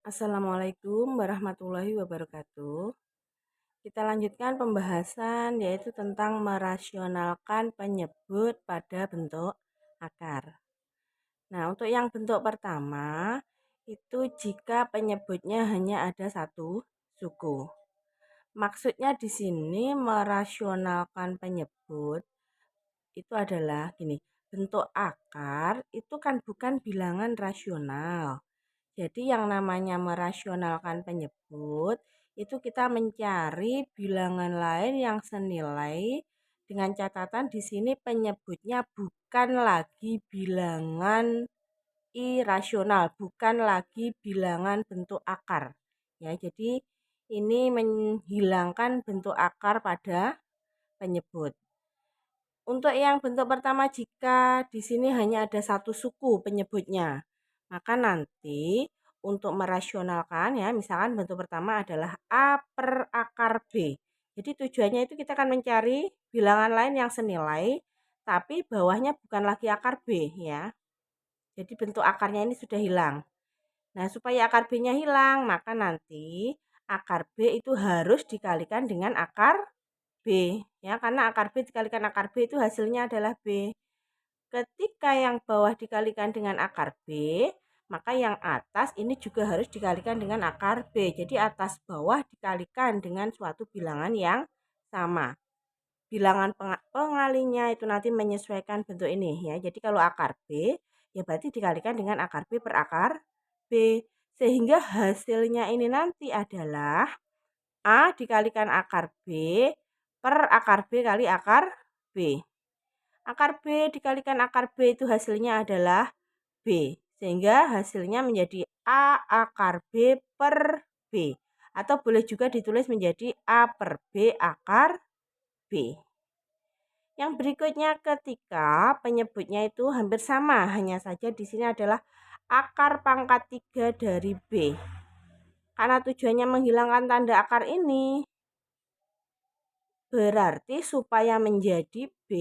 Assalamualaikum warahmatullahi wabarakatuh. Kita lanjutkan pembahasan yaitu tentang merasionalkan penyebut pada bentuk akar. Nah, untuk yang bentuk pertama itu jika penyebutnya hanya ada satu suku. Maksudnya di sini merasionalkan penyebut itu adalah gini, bentuk akar itu kan bukan bilangan rasional. Jadi yang namanya merasionalkan penyebut itu kita mencari bilangan lain yang senilai dengan catatan di sini penyebutnya bukan lagi bilangan irasional, bukan lagi bilangan bentuk akar. Ya, jadi ini menghilangkan bentuk akar pada penyebut. Untuk yang bentuk pertama jika di sini hanya ada satu suku penyebutnya, maka nanti untuk merasionalkan ya, misalkan bentuk pertama adalah A per akar B. Jadi tujuannya itu kita akan mencari bilangan lain yang senilai, tapi bawahnya bukan lagi akar B ya. Jadi bentuk akarnya ini sudah hilang. Nah, supaya akar B-nya hilang, maka nanti akar B itu harus dikalikan dengan akar B. Ya, karena akar B dikalikan akar B itu hasilnya adalah B. Ketika yang bawah dikalikan dengan akar B, maka yang atas ini juga harus dikalikan dengan akar B. Jadi atas bawah dikalikan dengan suatu bilangan yang sama. Bilangan pengalinya itu nanti menyesuaikan bentuk ini ya. Jadi kalau akar B, ya berarti dikalikan dengan akar B per akar B. Sehingga hasilnya ini nanti adalah A dikalikan akar B per akar B kali akar B. Akar B dikalikan akar B itu hasilnya adalah B. Sehingga hasilnya menjadi A akar B per B. Atau boleh juga ditulis menjadi A per B akar B. Yang berikutnya ketika penyebutnya itu hampir sama. Hanya saja di sini adalah akar pangkat 3 dari B. Karena tujuannya menghilangkan tanda akar ini, berarti supaya menjadi B,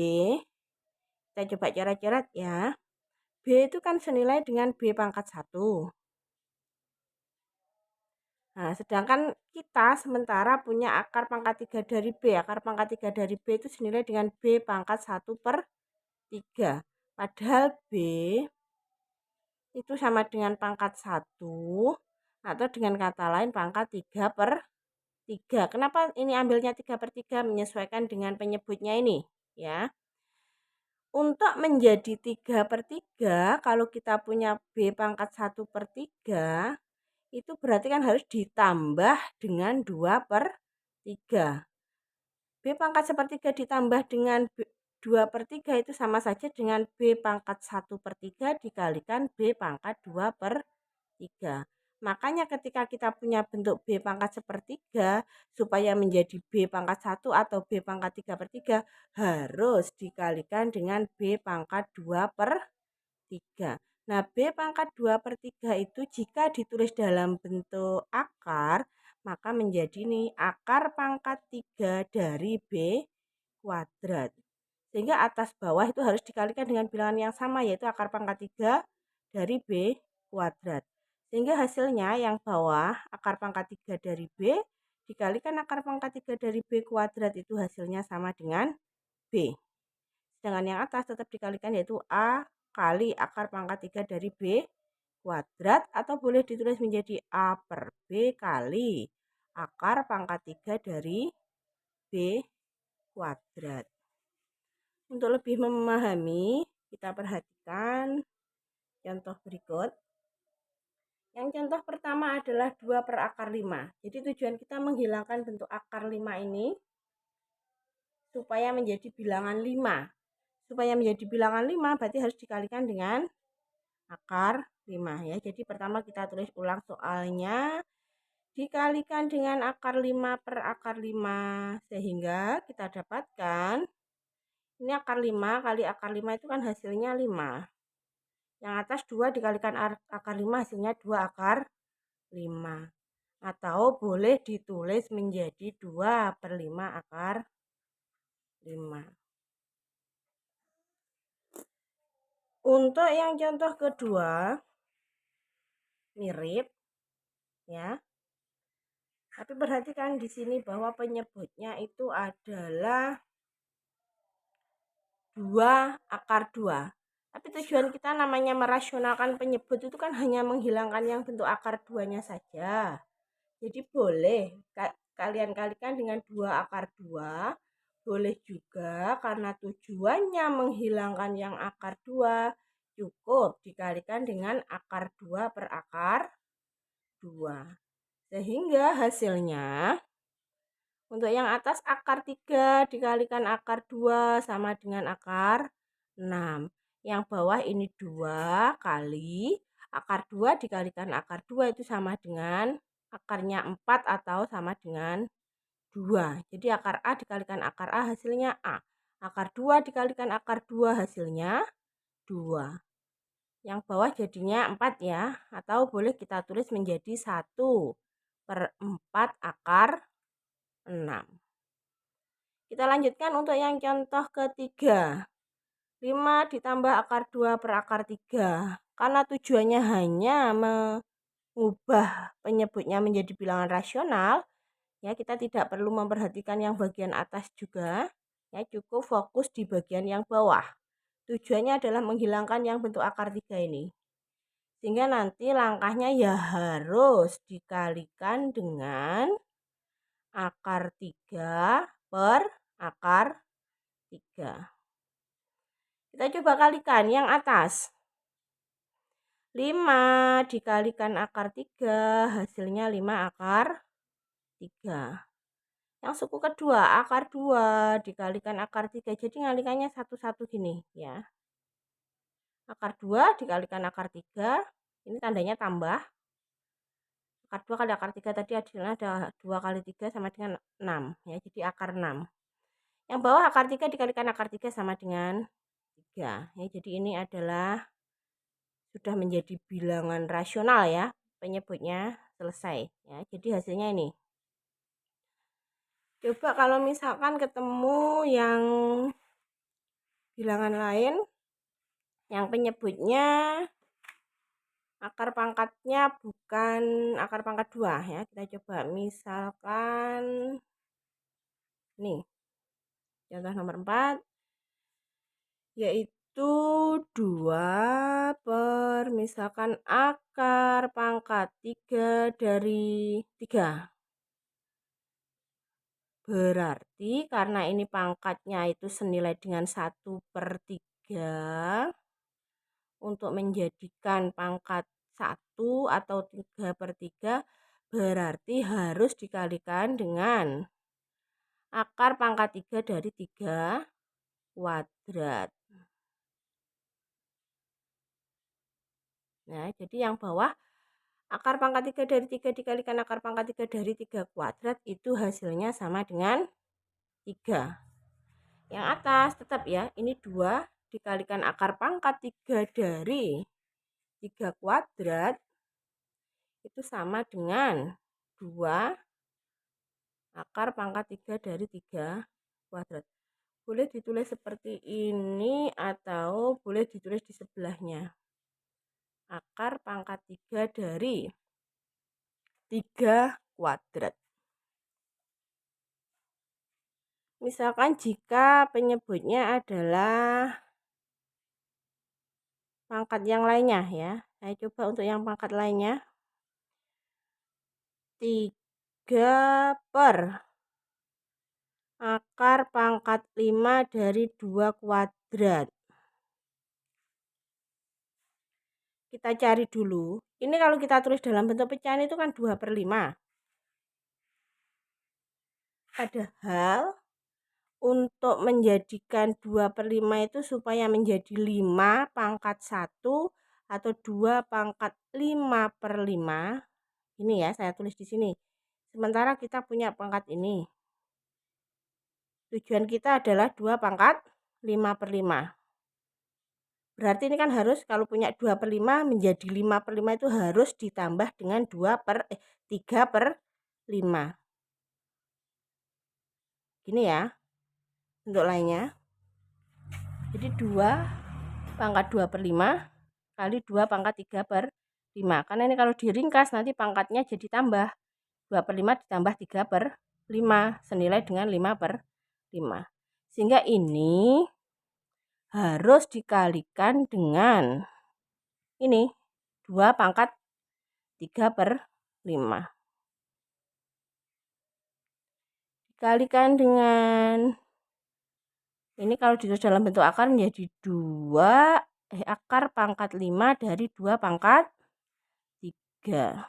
kita coba coret-coret ya. B itu kan senilai dengan B pangkat 1. Nah, sedangkan kita sementara punya akar pangkat 3 dari B. Akar pangkat 3 dari B itu senilai dengan B pangkat 1 per 3. Padahal B itu sama dengan pangkat 1 atau dengan kata lain pangkat 3 per 3. Kenapa ini ambilnya 3 per 3 menyesuaikan dengan penyebutnya ini? Ya. Untuk menjadi 3 per 3, kalau kita punya B pangkat 1 per 3, itu berarti kan harus ditambah dengan 2 per 3. B pangkat sepertiga ditambah dengan 2 per 3 itu sama saja dengan B pangkat 1 per 3 dikalikan B pangkat 2 per 3. Makanya ketika kita punya bentuk B pangkat sepertiga, supaya menjadi B pangkat 1 atau B pangkat 3 per 3, harus dikalikan dengan B pangkat 2 per 3. Nah, B pangkat 2 per 3 itu jika ditulis dalam bentuk akar, maka menjadi nih akar pangkat 3 dari B kuadrat. Sehingga atas bawah itu harus dikalikan dengan bilangan yang sama, yaitu akar pangkat 3 dari B kuadrat. Sehingga hasilnya yang bawah akar pangkat 3 dari B dikalikan akar pangkat 3 dari B kuadrat itu hasilnya sama dengan B. Sedangkan yang atas tetap dikalikan yaitu A kali akar pangkat 3 dari B kuadrat atau boleh ditulis menjadi A per B kali akar pangkat 3 dari B kuadrat. Untuk lebih memahami, kita perhatikan contoh berikut. Yang contoh pertama adalah 2 per akar 5. Jadi tujuan kita menghilangkan bentuk akar 5 ini supaya menjadi bilangan 5. Supaya menjadi bilangan 5 berarti harus dikalikan dengan akar 5 ya. Jadi pertama kita tulis ulang soalnya. Dikalikan dengan akar 5 per akar 5. Sehingga kita dapatkan ini akar 5 kali akar 5 itu kan hasilnya 5. Yang atas 2 dikalikan akar 5 hasilnya 2 akar 5. Atau boleh ditulis menjadi 2 per 5 akar 5. Untuk yang contoh kedua, mirip. ya. Tapi perhatikan di sini bahwa penyebutnya itu adalah 2 akar 2. Tapi tujuan kita namanya merasionalkan penyebut itu kan hanya menghilangkan yang bentuk akar 2-nya saja. Jadi boleh kalian kalikan dengan 2 akar 2. Boleh juga karena tujuannya menghilangkan yang akar 2, cukup dikalikan dengan akar 2 per akar 2. Sehingga hasilnya untuk yang atas akar 3 dikalikan akar 2 sama dengan akar 6. Yang bawah ini 2 kali akar 2 dikalikan akar 2 itu sama dengan akarnya 4 atau sama dengan 2. Jadi akar A dikalikan akar A hasilnya A. Akar 2 dikalikan akar 2 hasilnya 2. Yang bawah jadinya 4 ya. Atau boleh kita tulis menjadi 1/4 akar 6. Kita lanjutkan untuk yang contoh ketiga. 5 ditambah akar 2 per akar 3. Karena tujuannya hanya mengubah penyebutnya menjadi bilangan rasional, ya kita tidak perlu memperhatikan yang bagian atas juga, ya cukup fokus di bagian yang bawah. Tujuannya adalah menghilangkan yang bentuk akar 3 ini. Sehingga nanti langkahnya ya harus dikalikan dengan akar 3 per akar 3. Kita coba kalikan yang atas. 5 dikalikan akar 3 hasilnya 5 akar 3. Yang suku kedua, akar 2 dikalikan akar 3. Jadi ngalikannya satu-satu gini ya. Akar 2 dikalikan akar 3. Ini tandanya tambah. Akar 2 kali akar 3 tadi hasilnya ada 2 kali 3 sama dengan 6. Ya, jadi akar 6. Yang bawah akar 3 dikalikan akar 3 sama dengan 3. Ya, jadi ini adalah sudah menjadi bilangan rasional ya. Penyebutnya selesai. Ya, jadi hasilnya ini. Coba kalau misalkan ketemu yang bilangan lain yang penyebutnya akar pangkatnya bukan akar pangkat 2 ya. Kita coba misalkan nih. Contoh nomor 4 yaitu 2 per misalkan akar pangkat 3 dari 3. Berarti karena ini pangkatnya itu senilai dengan 1/3, untuk menjadikan pangkat 1 atau 3/3 berarti harus dikalikan dengan akar pangkat 3 dari 3 kuadrat. Nah, jadi yang bawah akar pangkat 3 dari 3 dikalikan akar pangkat 3 dari 3 kuadrat itu hasilnya sama dengan 3. Yang atas tetap ya, ini 2 dikalikan akar pangkat 3 dari 3 kuadrat itu sama dengan 2 akar pangkat 3 dari 3 kuadrat. Boleh ditulis seperti ini atau boleh ditulis di sebelahnya. Akar pangkat 3 dari 3 kuadrat. Misalkan jika penyebutnya adalah pangkat yang lainnya ya. Saya coba untuk yang pangkat lainnya. 3 per akar pangkat 5 dari 2 kuadrat. Kita cari dulu. Ini kalau kita tulis dalam bentuk pecahan itu kan 2/5. Padahal untuk menjadikan 2/5 itu supaya menjadi 5 pangkat 1 atau 2 pangkat 5/5. Ini ya, saya tulis di sini. Sementara kita punya pangkat ini. Tujuan kita adalah 2 pangkat 5/5. Berarti ini kan harus kalau punya 2/5 menjadi 5/5 itu harus ditambah dengan 3/5. Gini ya, bentuk lainnya. Jadi 2 pangkat 2/5 kali 2 pangkat 3/5. 5. Karena ini kalau diringkas nanti pangkatnya jadi tambah. 2/5 ditambah 3/5 senilai dengan 5/5. Sehingga ini harus dikalikan dengan ini 2 pangkat 3/5. Dikalikan dengan ini kalau ditulis dalam bentuk akar menjadi akar pangkat 5 dari 2 pangkat 3.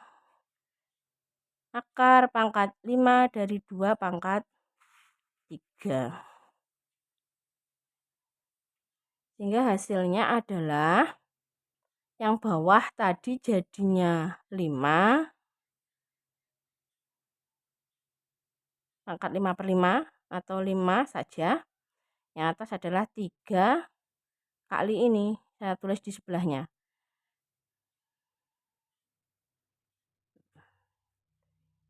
Akar pangkat 5 dari 2 pangkat 3. Sehingga hasilnya adalah yang bawah tadi jadinya 5 pangkat 5/5 atau 5 saja. Yang atas adalah 3 kali ini. Saya tulis di sebelahnya.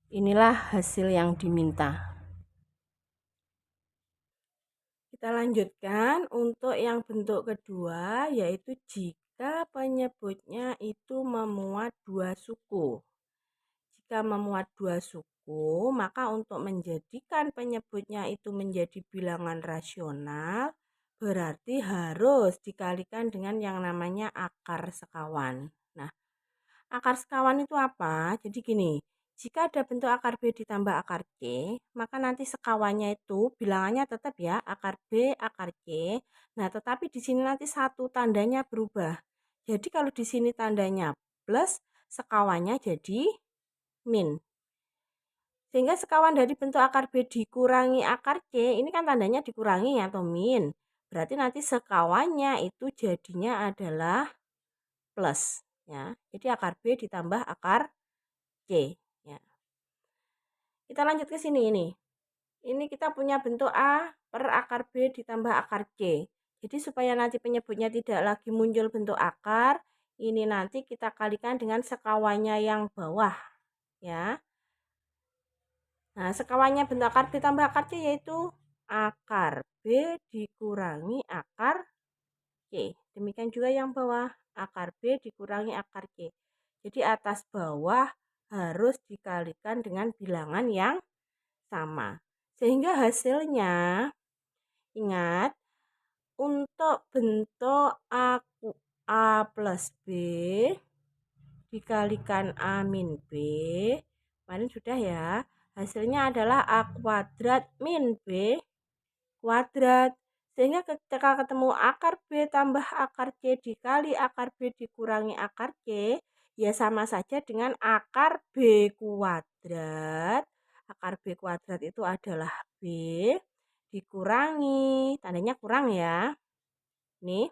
Inilah hasil yang diminta. Kita lanjutkan untuk yang bentuk kedua, yaitu jika penyebutnya itu memuat 2 suku. Jika memuat 2 suku, maka untuk menjadikan penyebutnya itu menjadi bilangan rasional, berarti harus dikalikan dengan yang namanya akar sekawan. Nah, akar sekawan itu apa? Jadi gini, jika ada bentuk akar B ditambah akar C, maka nanti sekawannya itu bilangannya tetap ya, akar B, akar C. Nah, tetapi di sini nanti satu tandanya berubah. Jadi kalau di sini tandanya plus, sekawannya jadi min. Sehingga sekawan dari bentuk akar B dikurangi akar C, ini kan tandanya dikurangi atau min. Berarti nanti sekawannya itu jadinya adalah plus. Ya. Jadi akar B ditambah akar C. Ya. Kita lanjut ke sini ini. Ini kita punya bentuk A per akar B ditambah akar C. Jadi supaya nanti penyebutnya tidak lagi muncul bentuk akar, ini nanti kita kalikan dengan sekawannya yang bawah. Ya. Nah, sekawannya bentuk akar B tambah akar C yaitu akar B dikurangi akar C. Demikian juga yang bawah, akar B dikurangi akar C. Jadi atas bawah harus dikalikan dengan bilangan yang sama. Sehingga hasilnya, ingat, untuk bentuk A plus B dikalikan A min B, kemarin sudah ya, hasilnya adalah A kuadrat min B kuadrat. Sehingga ketika ketemu akar B tambah akar C dikali akar B dikurangi akar C, ya sama saja dengan akar B kuadrat. Akar B kuadrat itu adalah B dikurangi, tandanya kurang ya. Nih,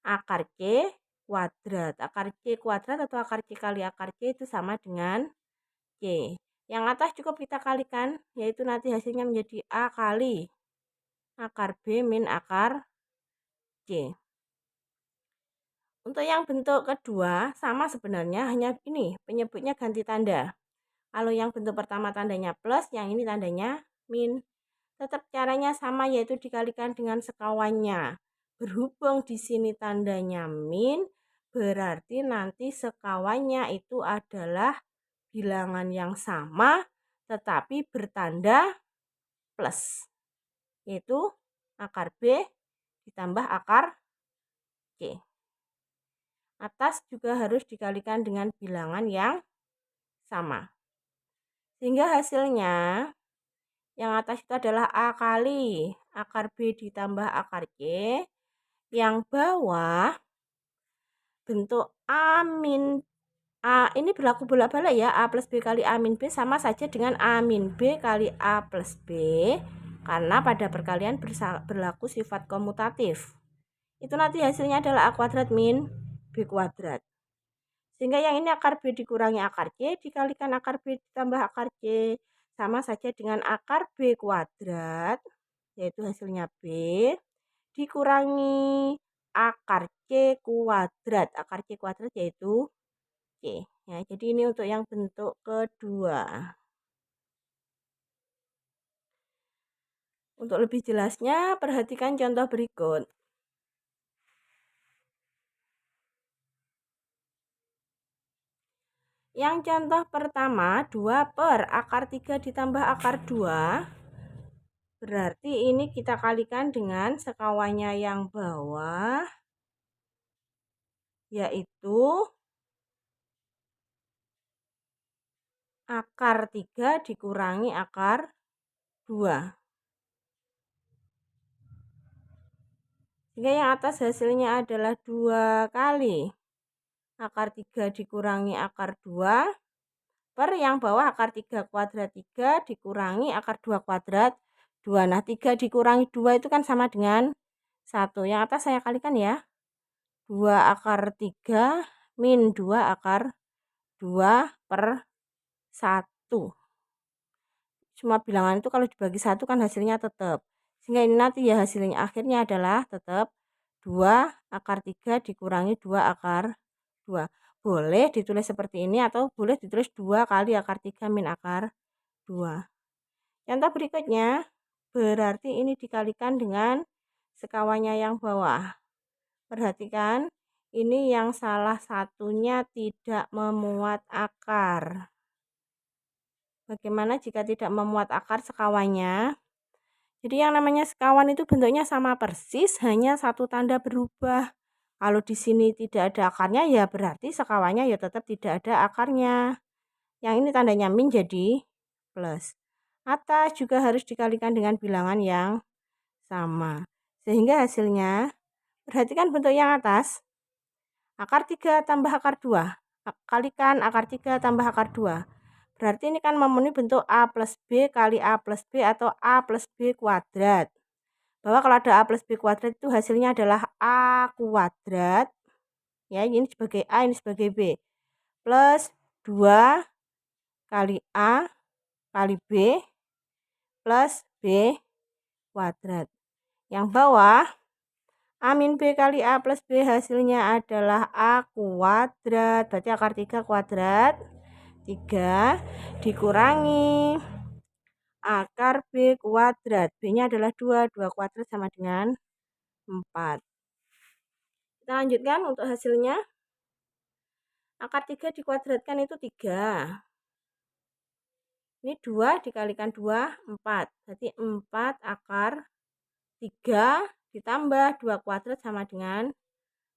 akar C kuadrat. Akar C kuadrat atau akar C kali akar C itu sama dengan C. Yang atas cukup kita kalikan, yaitu nanti hasilnya menjadi A kali akar B min akar C. Untuk yang bentuk kedua sama sebenarnya, hanya ini penyebutnya ganti tanda. Kalau yang bentuk pertama tandanya plus, yang ini tandanya min. Tetap caranya sama, yaitu dikalikan dengan sekawannya. Berhubung di sini tandanya min, berarti nanti sekawannya itu adalah bilangan yang sama tetapi bertanda plus, yaitu akar B ditambah akar C. Atas juga harus dikalikan dengan bilangan yang sama. Sehingga hasilnya yang atas itu adalah A kali akar B ditambah akar C. Yang bawah bentuk A min A ini berlaku bolak-balik ya, A plus B kali A min B sama saja dengan A min B kali A plus B, karena pada perkalian berlaku sifat komutatif. Itu nanti hasilnya adalah A kuadrat min B kuadrat. Sehingga yang ini akar B dikurangi akar C dikalikan akar B ditambah akar C sama saja dengan akar B kuadrat, yaitu hasilnya B, dikurangi akar C kuadrat. Akar C kuadrat yaitu C. Ya, jadi ini untuk yang bentuk kedua. Untuk lebih jelasnya, perhatikan contoh berikut. Yang contoh pertama, 2 per akar 3 ditambah akar 2. Berarti ini kita kalikan dengan sekawannya yang bawah, yaitu akar 3 dikurangi akar 2. Sehingga yang atas hasilnya adalah 2 kali akar 3 dikurangi akar 2 per yang bawah akar 3 kuadrat 3 dikurangi akar 2 kuadrat 2. Nah, 3 dikurangi 2 itu kan sama dengan 1. Yang atas saya kalikan ya. 2 akar 3 min 2 akar 2 per 1. Semua bilangan itu kalau dibagi 1 kan hasilnya tetap. Sehingga ini nanti ya hasilnya akhirnya adalah tetap 2 akar 3 dikurangi 2 akar 2. Boleh ditulis seperti ini atau boleh ditulis 2 kali akar 3 min akar 2. Contoh berikutnya, berarti ini dikalikan dengan sekawannya yang bawah. Perhatikan, ini yang salah satunya tidak memuat akar. Bagaimana jika tidak memuat akar sekawannya? Jadi yang namanya sekawan itu bentuknya sama persis, hanya satu tanda berubah. Kalau di sini tidak ada akarnya, ya berarti sekawannya ya tetap tidak ada akarnya. Yang ini tandanya min jadi plus. Atas juga harus dikalikan dengan bilangan yang sama. Sehingga hasilnya, perhatikan bentuk yang atas. Akar 3 tambah akar 2. Kalikan akar 3 tambah akar 2. Berarti ini kan memenuhi bentuk A plus B kali A plus B atau A plus B kuadrat. Bahwa kalau ada A plus B kuadrat itu hasilnya adalah A kuadrat. Ya, ini sebagai A, ini sebagai B. Plus 2 kali A kali B plus B kuadrat. Yang bawah, A min B kali A plus B hasilnya adalah A kuadrat. Berarti akar 3 kuadrat. 3 dikurangi akar B kuadrat. B-nya adalah 2. 2 kuadrat sama dengan 4. Kita lanjutkan untuk hasilnya. Akar 3 dikuadratkan itu 3. Ini 2 dikalikan 2, 4. Berarti 4 akar 3 ditambah 2 kuadrat sama dengan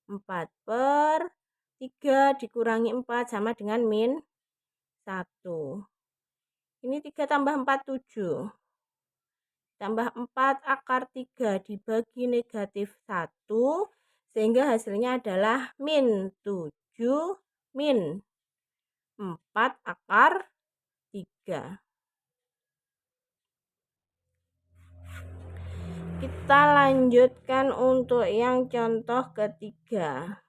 4 per 3 dikurangi 4 sama dengan min 1. Ini 3 tambah 4, 7. Tambah 4 akar 3 dibagi negatif 1. Sehingga hasilnya adalah min 7 min 4 akar 3. Kita lanjutkan untuk yang contoh ketiga.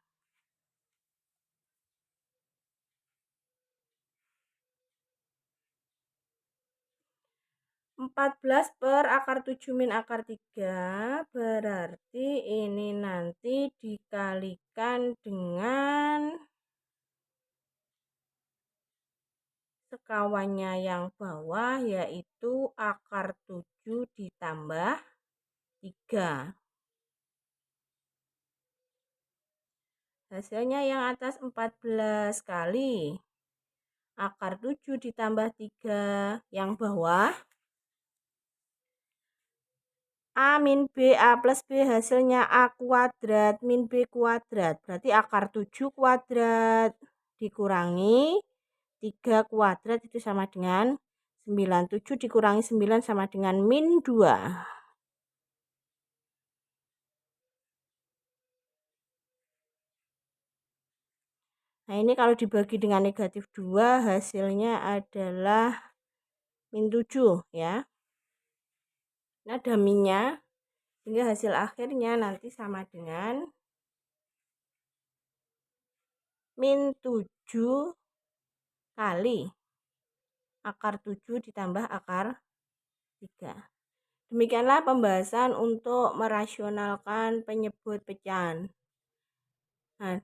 14 per akar 7 min akar 3. Berarti ini nanti dikalikan dengan sekawannya yang bawah, yaitu akar 7 ditambah 3. Hasilnya yang atas 14 kali akar 7 ditambah 3. Yang bawah, A min B, A plus B hasilnya A kuadrat min B kuadrat. Berarti akar 7 kuadrat dikurangi 3 kuadrat itu sama dengan 9. 7 dikurangi 9 sama dengan min 2. Nah, ini kalau dibagi dengan negatif 2 hasilnya adalah min 7 ya. Ini ada minnya, sehingga hasil akhirnya nanti sama dengan min 7 kali akar 7 ditambah akar 3. Demikianlah pembahasan untuk merasionalkan penyebut pecahan. Nah,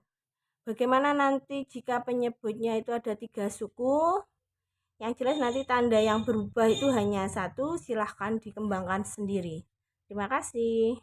bagaimana nanti jika penyebutnya itu ada 3 suku? Yang jelas nanti tanda yang berubah itu hanya 1, silahkan dikembangkan sendiri. Terima kasih.